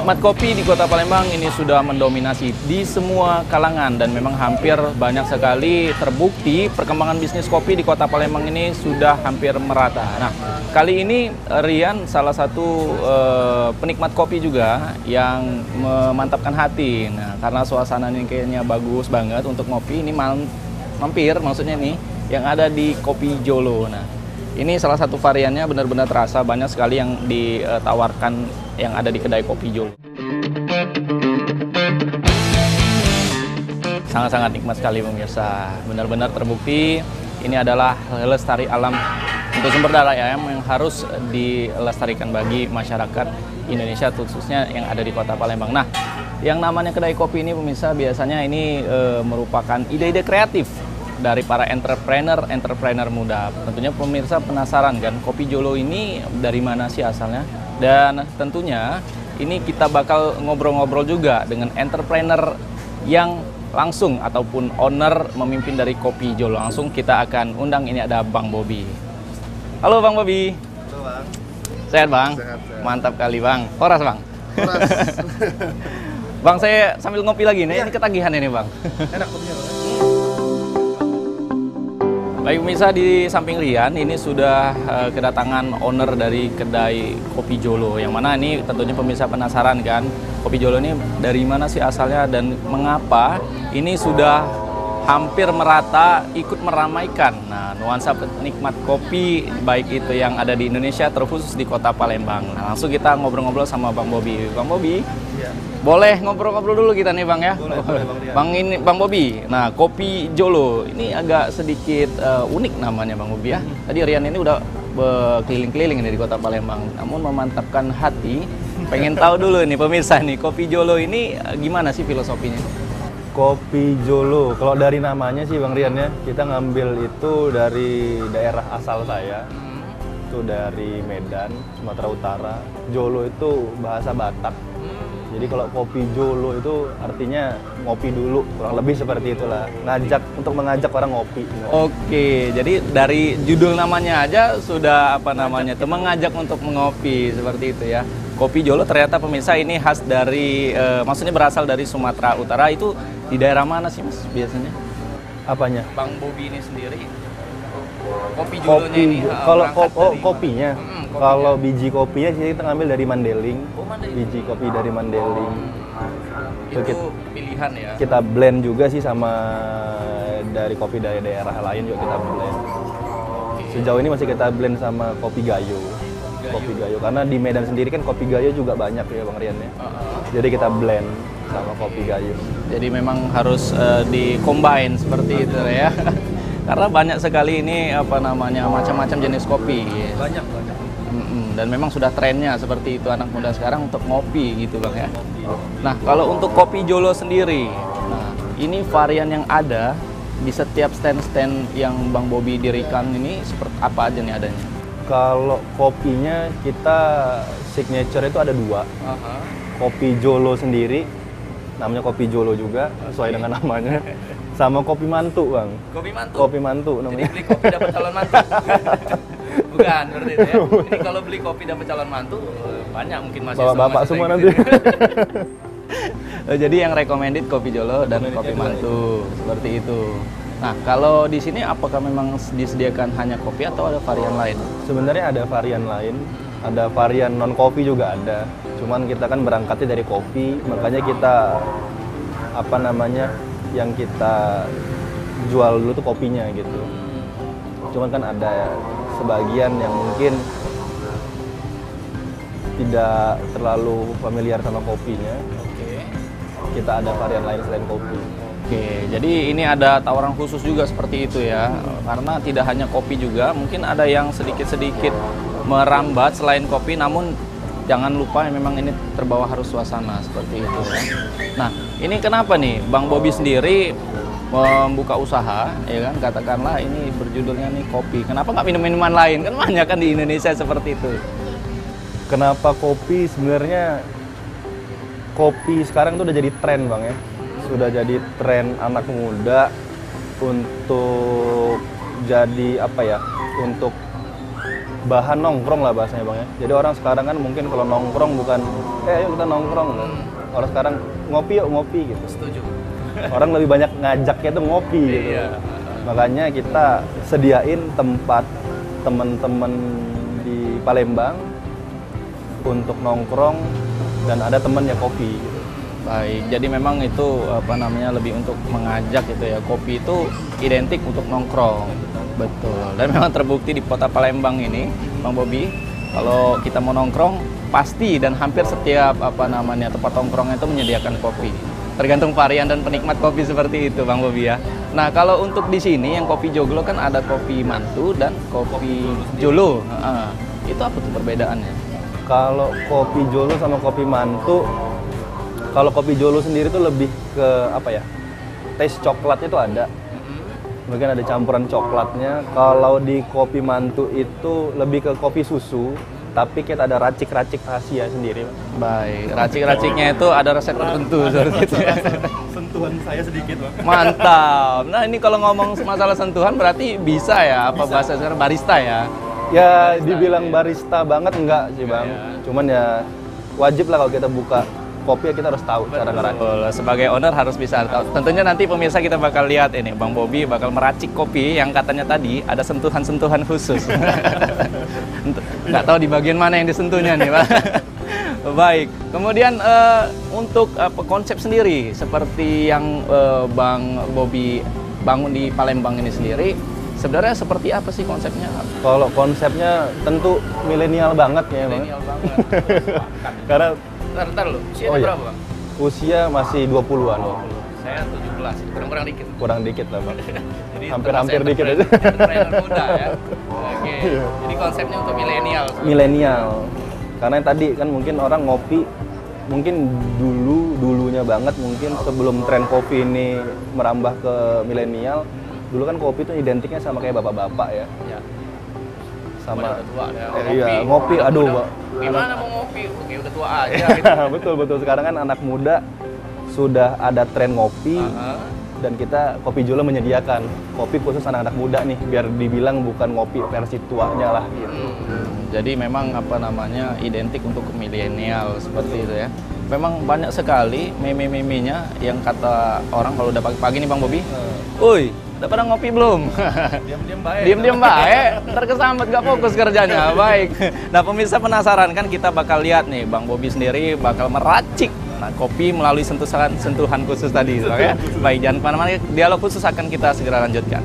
Penikmat kopi di Kota Palembang ini sudah mendominasi di semua kalangan dan memang hampir banyak sekali terbukti perkembangan bisnis kopi di Kota Palembang ini sudah hampir merata. Nah, kali ini Rian salah satu penikmat kopi juga yang memantapkan hati. Nah, karena suasananya kayaknya bagus banget untuk ngopi, ini mampir maksudnya nih yang ada di Kopi Jolo. Nah, ini salah satu variannya benar-benar terasa banyak sekali yang ditawarkan yang ada di kedai Kopi Jolo. Sangat-sangat nikmat sekali pemirsa. Benar-benar terbukti ini adalah lestari alam untuk sumber daya ayam yang harus dilestarikan bagi masyarakat Indonesia khususnya yang ada di Kota Palembang. Nah, yang namanya kedai kopi ini pemirsa biasanya ini merupakan ide-ide kreatif dari para entrepreneur muda. Tentunya pemirsa penasaran kan, Kopi Jolo ini dari mana sih asalnya? Dan tentunya ini kita bakal ngobrol-ngobrol juga dengan entrepreneur yang langsung ataupun owner memimpin dari Kopi Jolo. Langsung kita akan undang, ini ada Bang Bobi. Halo Bang Bobi. Halo Bang. Sehat Bang? Sehat. Mantap kali Bang. Horas Bang? Horas. Bang, saya sambil ngopi lagi nih, ini ketagihan ini Bang. Enak kopinya Bang. Baik pemirsa, di samping Rian ini sudah kedatangan owner dari kedai Kopi Jolo, yang mana ini tentunya pemirsa penasaran kan, Kopi Jolo ini dari mana sih asalnya dan mengapa ini sudah hampir merata ikut meramaikan nuansa penikmat kopi baik itu yang ada di Indonesia terkhusus di Kota Palembang. Nah, langsung kita ngobrol-ngobrol sama Bang Bobi. Bang Bobi, Ya. boleh ngobrol-ngobrol dulu kita nih Bang ya? Boleh, Bang Rian. Bang Bobi, nah Kopi Jolo ini agak sedikit unik namanya Bang Bobi ya. Tadi Rian ini udah keliling-keliling ini di Kota Palembang, namun memantapkan hati, pengen tahu dulu nih pemirsa nih, Kopi Jolo ini gimana sih filosofinya? Kopi Jolo, kalau dari namanya sih Bang Rian ya, kita ngambil itu dari daerah asal saya. Itu dari Medan, Sumatera Utara. Jolo itu bahasa Batak. Jadi kalau Kopi Jolo itu artinya ngopi dulu, kurang lebih seperti itulah. Untuk mengajak orang ngopi. Oke, jadi dari judul namanya aja sudah mengajak untuk mengopi seperti itu ya. Kopi Jolo ternyata pemirsa ini khas dari, maksudnya berasal dari Sumatera Utara. Itu di daerah mana sih Mas biasanya? Apanya? Bang Bobi ini sendiri. Kopi Jolonya ini. Kalau berangkat dari kopinya, kopinya. kalau biji kopinya sih kita ngambil dari Mandeling. Oh, Mandeling. Biji kopi dari Mandeling. Itu pilihan ya. Kita blend juga sih sama dari kopi dari daerah lain juga kita blend. Sejauh ini masih kita blend sama kopi Gayo. Kopi Gayo karena di Medan sendiri kan kopi Gayo juga banyak ya Bang Rian ya. Jadi kita blend sama kopi Gayo. Jadi memang harus di-combine seperti itu ya. Karena banyak sekali ini macam-macam jenis kopi. Banyak. Dan memang sudah trennya seperti itu anak muda sekarang untuk ngopi gitu Bang ya. Nah, kalau untuk Kopi Jolo sendiri, nah ini varian yang ada di setiap stand-stand yang Bang Bobi dirikan ini seperti apa aja nih adanya? Kalau kopinya kita signature itu ada dua. Kopi Jolo sendiri, namanya Kopi Jolo juga, sesuai dengan namanya. Sama kopi mantu Bang. Kopi mantu? Kopi mantu Jadi namanya. beli kopi dapat calon mantu? Bukan, berarti itu ya. Ini kalau beli kopi dapat calon mantu, banyak mungkin masih Bapak-bapak semua nanti. Jadi yang recommended Kopi Jolo dan Kopi Mantu, seperti itu. Nah, kalau di sini apakah memang disediakan hanya kopi atau ada varian lain? Sebenarnya ada varian lain, ada varian non kopi juga ada. Cuman kita kan berangkatnya dari kopi, makanya kita yang kita jual dulu tuh kopinya gitu. Cuman kan ada sebagian yang mungkin tidak terlalu familiar sama kopinya. Kita ada varian lain selain kopi. Oke, jadi ini ada tawaran khusus juga seperti itu ya. Karena tidak hanya kopi juga, mungkin ada yang sedikit-sedikit merambat selain kopi, namun jangan lupa memang ini terbawa harus suasana seperti itu ya. Nah, ini kenapa nih Bang Bobi sendiri membuka usaha, ya kan, katakanlah ini berjudulnya nih kopi. Kenapa nggak minum-minuman lain? Kan banyak kan di Indonesia seperti itu. Kenapa kopi? Sebenarnya kopi sekarang tuh udah jadi tren Bang ya. Sudah jadi tren anak muda untuk jadi untuk bahan nongkrong lah bahasanya Bang ya. Jadi orang sekarang kan mungkin kalau nongkrong bukan ayo kita nongkrong. Orang sekarang ngopi yuk ngopi gitu. Setuju. Orang lebih banyak ngajaknya tuh ngopi gitu. Iya. Makanya kita sediain tempat teman-teman di Palembang untuk nongkrong dan ada temennya kopi gitu. Baik, jadi memang itu apa namanya lebih untuk mengajak gitu ya. Kopi itu identik untuk nongkrong. Betul. Dan memang terbukti di kota Palembang ini, Bang Bobi, kalau kita mau nongkrong pasti dan hampir setiap apa namanya tempat nongkrong itu menyediakan kopi. Tergantung varian dan penikmat kopi seperti itu, Bang Bobi ya. Nah, kalau untuk di sini yang kopi joglo kan ada kopi mantu dan kopi jolo. Itu apa tuh perbedaannya? Kalau kopi jolo sama kopi mantu, kalau kopi jolo sendiri tuh lebih ke apa ya? Taste coklatnya tuh ada. Mungkin ada campuran coklatnya. Kalau di kopi mantu itu lebih ke kopi susu, tapi kita ada racik-racik rahasia sendiri. Baik, racik-raciknya itu ada resep tertentu seperti itu ya. Sentuhan saya sedikit, Bang. Mantap. Nah, ini kalau ngomong masalah sentuhan berarti bisa ya, apa bahasa sekarang barista ya? Ya, dibilang barista banget enggak sih, Bang. Cuman ya wajib lah kalau kita buka kopi ya kita harus tahu cara ngeracik. Betul, sebagai owner harus bisa tahu. Tentunya nanti pemirsa kita bakal lihat ini, Bang Bobi bakal meracik kopi yang katanya tadi ada sentuhan-sentuhan khusus. Nggak tahu di bagian mana yang disentuhnya nih, Pak. Baik, kemudian untuk konsep sendiri seperti yang Bang Bobi bangun di Palembang ini sendiri, sebenarnya seperti apa sih konsepnya? Kalau konsepnya tentu milenial banget ya, Bang. Milenial banget. Karena Ntar lu, usianya Oh, iya. berapa, Bang? usia masih 20-an. Saya 17, kurang dikit. Kurang dikit lah, Bang. Jadi Hampir-hampir termasuk dikit aja. entrepreneur muda ya. Oke. Jadi konsepnya untuk milenial. Milenial. Karena yang tadi kan mungkin orang ngopi mungkin dulunya banget mungkin sebelum tren kopi ini merambah ke milenial, dulu kan kopi itu identiknya sama kayak bapak-bapak ya. Ya. Sama Udah tua ya. iya, ngopi aduh, Pak. Gimana mau ngopi? Oke, udah tua aja gitu. Betul. Sekarang kan anak muda sudah ada tren ngopi dan kita Kopi Jolo menyediakan kopi khusus anak-anak muda nih biar dibilang bukan ngopi versi tuanya lah gitu. Jadi memang apa namanya identik untuk milenial seperti itu ya. Memang banyak sekali meme-memenya yang kata orang kalau udah pagi-pagi nih Bang Bobi, "Woi, udah pada ngopi belum?" Diam-diam baik. Diam-diam baik, ntar kesambet gak fokus kerjanya. Baik. Nah, pemirsa penasaran kan kita bakal lihat nih Bang Bobi sendiri bakal meracik kopi melalui sentuhan khusus tadi, ya. Baik, jangan kemana-mana, dialog khusus akan kita segera lanjutkan.